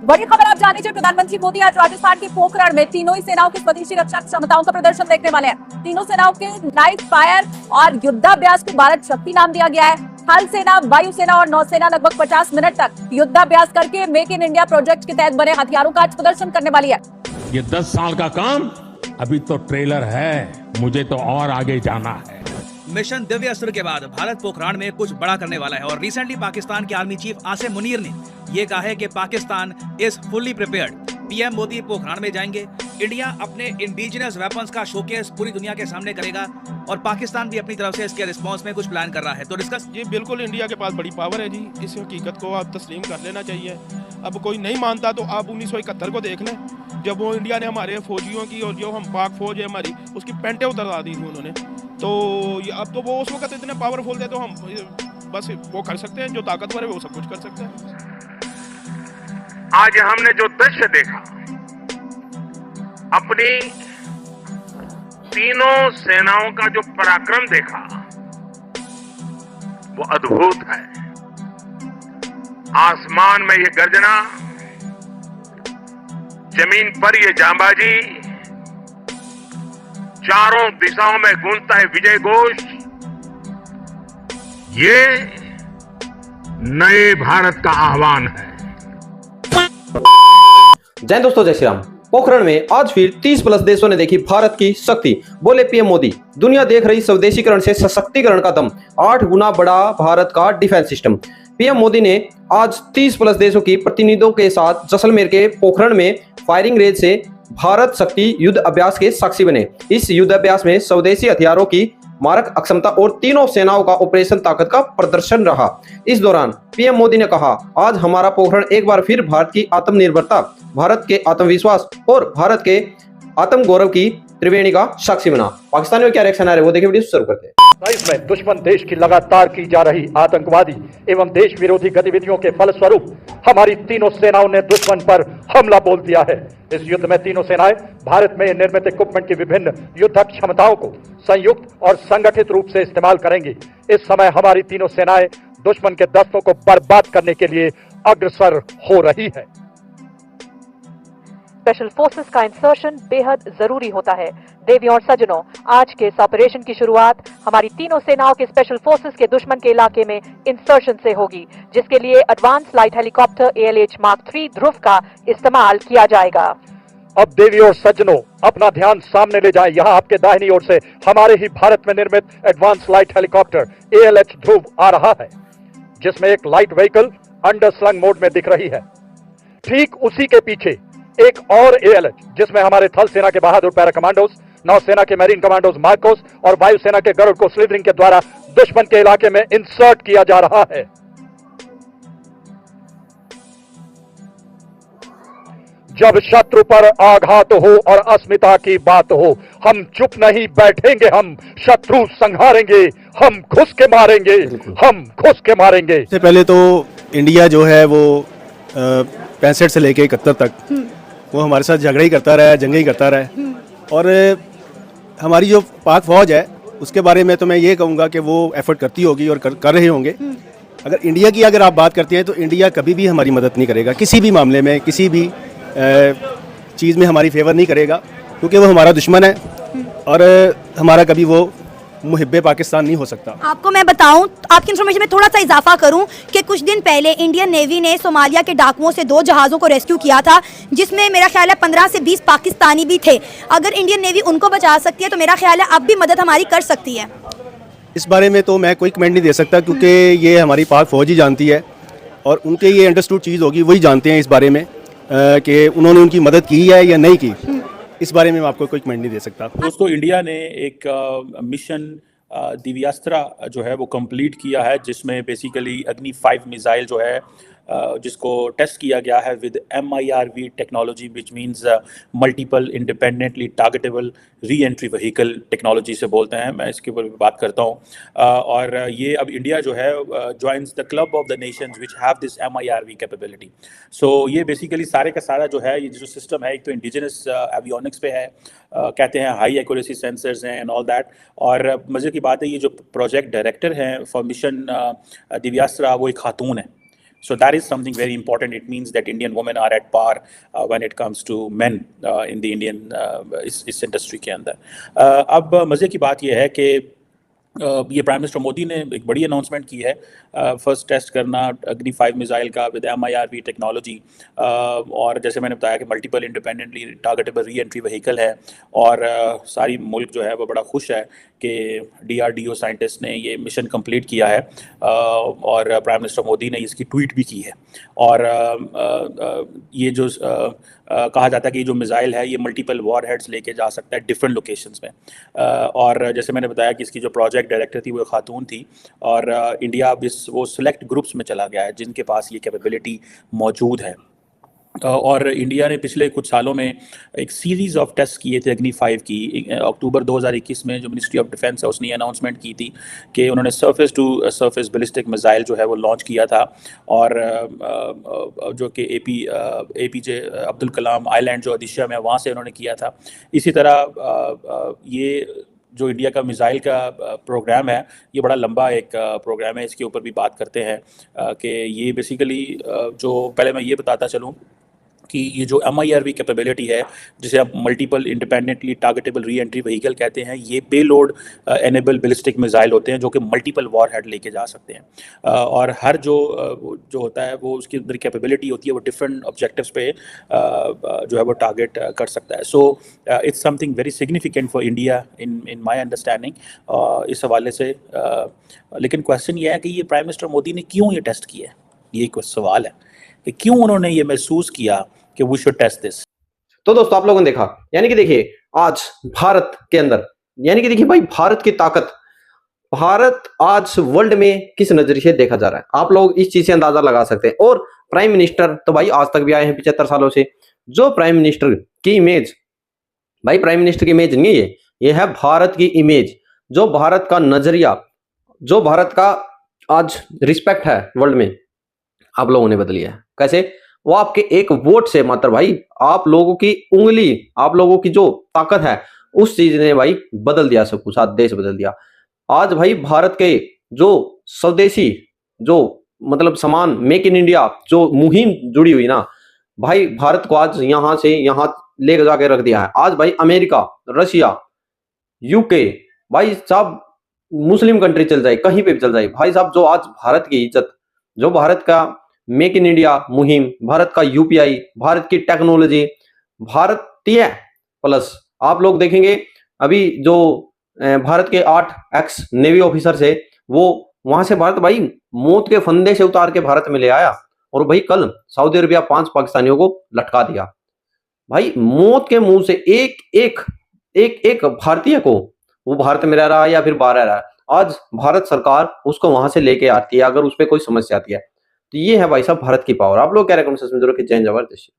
बड़ी खबर आप जान लीजिए। प्रधानमंत्री मोदी आज राजस्थान के पोखरण में तीनों ही सेनाओं की स्वदेशी रक्षा क्षमताओं का प्रदर्शन देखने वाले हैं। तीनों सेनाओं के नाइट फायर और युद्धाभ्यास को भारत शक्ति नाम दिया गया है। थल सेना, वायुसेना और नौसेना लगभग 50 मिनट तक युद्धाभ्यास करके मेक इन इंडिया प्रोजेक्ट के तहत बने हथियारों का आज प्रदर्शन करने वाली है। ये 10 साल का काम अभी तो ट्रेलर है, मुझे तो और आगे जाना है। मिशन दिव्य अस्त्र के बाद भारत पोखरान में कुछ बड़ा करने वाला है और रिसेंटली पाकिस्तान के आर्मी चीफ आसिम मुनीर ने ये कहा है कि Pakistan is fully prepared. PM Modi Pokhran में जाएंगे। इंडिया अपने इंडिजिनस वेपन्स का शोकेस पूरी दुनिया के सामने करेगा और पाकिस्तान भी अपनी तरफ से इसके रिस्पांस में कुछ प्लान कर रहा है। तो डिस्कस जी बिल्कुल, इंडिया के पास बड़ी पावर है जी, इस हकीकत को आप तस्लीम कर लेना चाहिए। अब कोई नहीं मानता तो आप 1971 को देख लें, जब वो इंडिया ने हमारे फौजियों की और जो हम पाक फौज है हमारी उसकी पेंटें उतरवा दी थी उन्होंने। तो अब तो वो उस वक्त इतने पावरफुल थे तो हम बस वो कर सकते हैं, जो ताकतवर है वो सब कुछ कर सकते हैं। आज हमने जो दृश्य देखा, अपनी तीनों सेनाओं का जो पराक्रम देखा, वो अद्भुत है। आसमान में ये गर्जना, जमीन पर ये जांबाजी, चारों दिशाओं में गूंजता है विजय घोष। ये नए भारत का आह्वान है। जय दोस्तों, जय श्री राम। पोखरण में आज फिर 30+ देशों ने देखी भारत की शक्ति, बोले पीएम मोदी। दुनिया देख रही स्वदेशीकरण से सशक्तिकरण का दम, 8 गुना बड़ा भारत का डिफेंस सिस्टम। पीएम मोदी ने आज 30+ देशों की प्रतिनिधियों के साथ जैसलमेर के पोखरण में फायरिंग रेंज से भारत शक्ति युद्ध अभ्यास के साक्षी बने। इस युद्ध अभ्यास में स्वदेशी हथियारों की मारक अक्षमता और तीनों सेनाओं का ऑपरेशन ताकत का प्रदर्शन रहा। इस दौरान पीएम मोदी ने कहा, आज हमारा पोखरण एक बार फिर भारत की आत्मनिर्भरता, भारत के आत्मविश्वास और भारत के आत्म गौरव की त्रिवेणी का साक्षी बना। पाकिस्तान में क्या रिएक्शन आ रहे हैं वो देखिए, वीडियो शुरू करते हैं। में दुश्मन देश की लगातार की जा रही आतंकवादी एवं देश विरोधी गतिविधियों के फलस्वरूप हमारी तीनों सेनाओं ने दुश्मन पर हमला बोल दिया है। इस युद्ध में तीनों सेनाएं भारत में निर्मित इक्विपमेंट की विभिन्न युद्धक क्षमताओं को संयुक्त और संगठित रूप से इस्तेमाल करेंगी। इस समय हमारी तीनों सेनाएं दुश्मन के दस्तों को बर्बाद करने के लिए अग्रसर हो रही है। स्पेशल फोर्सेस का इंसर्शन बेहद जरूरी होता है। देवियों और सज्जनों, आज के इस ऑपरेशन की शुरुआत हमारी तीनों सेनाओं के स्पेशल फोर्सेस के दुश्मन के इलाके में इंसर्शन से होगी, जिसके लिए advance light helicopter ALH Mark 3 ध्रुव का इस्तेमाल किया जाएगा। अब देवियों और सज्जनों, अपना ध्यान सामने ले जाएं। यहाँ आपके दाहिनी ओर से हमारे ही भारत में निर्मित एडवांस लाइट हेलीकॉप्टर ALH ध्रुव आ रहा है, जिसमें एक light vehicle under slung mode में दिख रही है। ठीक उसी के पीछे एक और ALH, जिसमें हमारे थल सेना के बहादुर पैरा कमांडोज, नौसेना के मैरीन कमांडोज मार्कोस और वायुसेना के गरुड़ को स्लिदरिंग के द्वारा दुश्मन के इलाके में इंसर्ट किया जा रहा है। जब शत्रु पर आघात हो और अस्मिता की बात हो, हम चुप नहीं बैठेंगे, हम शत्रु संहारेंगे, हम घुस के मारेंगे, हम घुस के मारेंगे। सबसे पहले तो इंडिया जो है वो 65 से लेके 71 तक वो हमारे साथ झगड़ा ही करता रहा है, जंग ही करता रहा है। और हमारी जो पाक फौज है उसके बारे में तो मैं ये कहूँगा कि वो एफर्ट करती होगी और कर रहे होंगे। अगर इंडिया की अगर आप बात करते हैं तो इंडिया कभी भी हमारी मदद नहीं करेगा, किसी भी मामले में, किसी भी चीज़ में हमारी फेवर नहीं करेगा, क्योंकि वो हमारा दुश्मन है और हमारा कभी वो मुहिब्बे पाकिस्तान नहीं हो सकता। आपको मैं बताऊं, आपकी इन्फॉर्मेशन में थोड़ा सा इजाफा करूं कि कुछ दिन पहले इंडियन नेवी ने सोमालिया के डाकुओं से 2 जहाज़ों को रेस्क्यू किया था, जिसमें मेरा ख्याल है 15 से 20 पाकिस्तानी भी थे। अगर इंडियन नेवी उनको बचा सकती है तो मेरा ख्याल है अब भी मदद हमारी कर सकती है। इस बारे में तो मैं कोई कमेंट नहीं दे सकता, क्योंकि ये हमारी पाक फौज ही जानती है और उनके ये अंडरस्टूड चीज़ होगी, वही जानते हैं इस बारे में कि उन्होंने उनकी मदद की है या नहीं की। इस बारे में मैं आपको कोई कमेंट नहीं दे सकता। दोस्तों, इंडिया ने एक मिशन दिव्यास्त्रा जो है वो कंप्लीट किया है, जिसमें बेसिकली अग्नि 5 मिसाइल जो है जिसको टेस्ट किया गया है with MIRV technology, which means multiple independently targetable re entry vehicle technology से बोलते हैं। मैं इसके ऊपर बात करता हूँ और ये अब इंडिया जो है joins the club of the nations which have this MIRV capability. So ये बेसिकली सारे का सारा जो है ये जो सिस्टम है, एक तो इंडिजिनस एवियोनिक्स पे है, कहते हैं हाई एक्यूरेसी सेंसर्स हैं एंड ऑल दैट। और मज़े की बात है, ये जो प्रोजेक्ट डायरेक्टर हैं फॉर मिशन दिव्यास्त्रा वो एक खातून है। So that is something very important. It means that Indian women are at par when it comes to men in the Indian इस इंडस्ट्री के अंदर। अब मज़े की बात यह है कि ये प्राइम मिनिस्टर मोदी ने एक बड़ी अनाउंसमेंट की है, फर्स्ट टेस्ट करना अग्नि 5 मिसाइल का विद MIRV टेक्नोलॉजी, और जैसे मैंने बताया कि multiple independently targetable re entry vehicle है, और सारी मुल्क जो है वो बड़ा खुश है कि DRDO साइंटिस्ट ने ये मिशन कंप्लीट किया है, और प्राइम मिनिस्टर मोदी ने इसकी ट्वीट भी की है। और ये जो कहा जाता है कि जो मिसाइल है ये मल्टीपल वॉर हेड्स लेके जा सकता है डिफरेंट लोकेशंस में, और जैसे मैंने बताया कि इसकी जो प्रोजेक्ट डायरेक्टर थी वो खातून थी, और इंडिया अब वो सिलेक्ट ग्रुप्स में चला गया है जिनके पास ये कैपेबिलिटी मौजूद है। और इंडिया ने पिछले कुछ सालों में एक सीरीज़ ऑफ टेस्ट किए थे अग्नि 5 की। अक्टूबर 2021 में जो मिनिस्ट्री ऑफ डिफेंस है उसने अनाउंसमेंट की थी कि उन्होंने surface to surface ballistic missile जो है वो लॉन्च किया था, और जो कि APJ अब्दुल कलाम आइलैंड जो ओडिशा में वहाँ से उन्होंने किया था। इसी तरह ये जो इंडिया का मिसाइल का प्रोग्राम है ये बड़ा लंबा एक प्रोग्राम है, इसके ऊपर भी बात करते हैं कि ये बेसिकली जो पहले मैं ये बताता चलूँ कि ये जो MIRV कैपेबिलिटी है जिसे आप multiple independently targetable re entry vehicle कहते हैं, ये पेलोड एनेबल बैलिस्टिक मिसाइल होते हैं जो कि मल्टीपल वॉर हेड लेके जा सकते हैं, और हर जो होता है वो उसकी अंदर कैपेबिलिटी होती है वो डिफरेंट ऑब्जेक्टिव्स पे जो है वो टारगेट कर सकता है। So it's something very significant for India in my understanding इस हवाले से। लेकिन क्वेश्चन ये है कि ये प्राइम मिनिस्टर मोदी ने क्यों ये टेस्ट किया है, ये एक सवाल है कि क्यों उन्होंने ये महसूस किया कि वी शुड टेस्ट दिस। तो दोस्तों आप लोगों ने देखा, यानी कि देखिए आज भारत के अंदर, यानी कि देखिए भाई भारत की ताकत, भारत आज वर्ल्ड में किस नजरिए से देखा जा रहा है आप लोग इस चीज से अंदाजा लगा सकते हैं। और प्राइम मिनिस्टर तो भाई आज तक भी आए हैं 75 सालों से, जो प्राइम मिनिस्टर की इमेज, भाई प्राइम मिनिस्टर की इमेज नहीं है ये है भारत की इमेज, जो भारत का नजरिया, जो भारत का आज रिस्पेक्ट है वर्ल्ड में, आप लोगों ने बदली है। कैसे? वो आपके एक वोट से, मात्र भाई आप लोगों की उंगली, आप लोगों की जो ताकत है उस चीज ने भाई बदल दिया सब कुछ, आज देश बदल दिया। आज भाई भारत के जो स्वदेशी, जो मतलब सामान मेक इन इंडिया जो मुहिम जुड़ी हुई ना, भाई भारत को आज यहां से यहां ले जाके रख दिया है। आज भाई अमेरिका, रशिया, UK, भाई साहब मुस्लिम कंट्री चल जाए, कहीं पे भी चल जाए, भाई साहब जो आज भारत की इज्जत, जो भारत का मेक इन इंडिया मुहिम, भारत का UPI, भारत की टेक्नोलॉजी, भारतीय प्लस, आप लोग देखेंगे अभी जो भारत के 8 एक्स नेवी ऑफिसर है वो वहां से भारत भाई मौत के फंदे से उतार के भारत में ले आया, और भाई कल सऊदी अरबिया 5 पाकिस्तानियों को लटका दिया। भाई मौत के मुंह से एक भारतीय को, वो भारत में रह रहा है या फिर बाहर रह रहा है, आज भारत सरकार उसको वहां से लेके आती है अगर उस पर कोई समस्या आती है। तो ये है भाई साहब भारत की पावर। आप लोग क्या रेकमेंडेशन में जरूर कि जय जबरदस्त।